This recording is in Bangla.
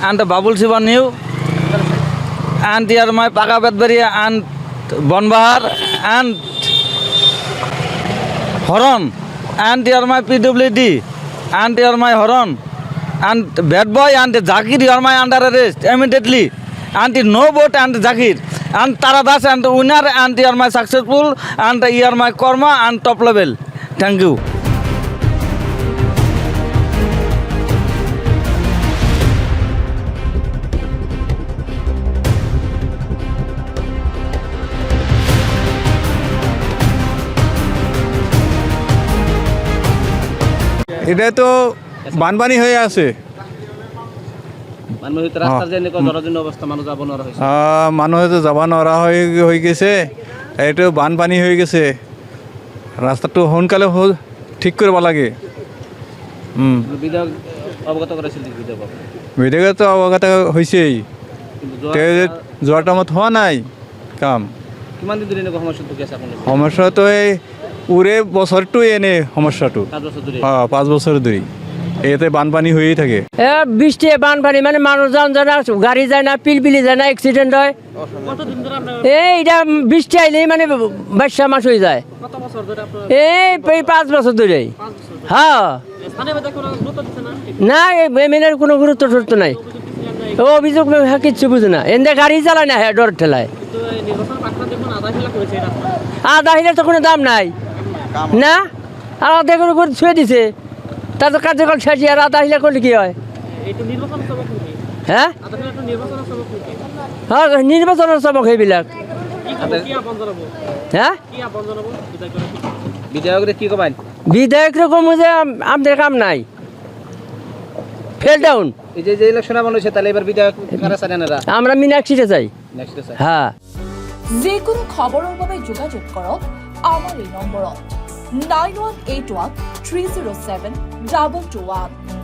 and Babul Siva New, and here my Paga Bedbury and Bonbahar and Horon, and here my PWD, and here my Horon, and Bad Boy and Zakir, you are my under arrest immediately, and no vote and Zakir, and Taradas and winner, and you are my successful, and you are my Korma and top level. Thank you. এটা তো বানপানী হয়ে আছে মানুহে তো যাব নোৱাৰা হৈ গৈছে এইটো বানপানী হৈ গৈছে ৰাস্তাটো সোনকালে ঠিক কৰিব লাগে বিধায়কতো অৱগত হৈছেই যোৱাৰ টাইমত হোৱা নাই কাম সমস্যাটো এই উৰে বছৰটো এনে সমস্যাটো 5 বছৰ ধৰি এতে বানপানী হয়েই থাকে বৃষ্টি বানপানী মানে মানুষজন যায় না গাড়ি যায় না পিলপিলি যায় না অ্যাক্সিডেন্ট হয় এইটা বৃষ্টি আইলেই মানে বাচ্চা মাস হয়ে যায় এই 5 বছর ধরে হ্যাঁ না এমএলএর কোনো গুরুত্ব টুরুত্ব নাই ও অভিযোগ কিচ্ছু বুঝে না এনে গাড়ি চালায় না হ্যাঁ ডর ঠেলায় আধা হিলে তো কোনো দাম নাই না আর আধা করে ছুঁয়ে দিছে তার তো কার্যকর শেষ আর আধা হিলা করলে কি হয় হ্যাঁ হ্যাঁ নির্বাচনের চমক সেইবিলাক হ্যাঁ বিধায়করে কমু যে আমাদের কাম নাই ফেল ডাউন আমরা মিনাক্ষীতে চাই হ্যাঁ যিকোনো খবৰৰ বাবে যোগাযোগ কৰক আমাৰ এই নম্বৰত 9181 307 2221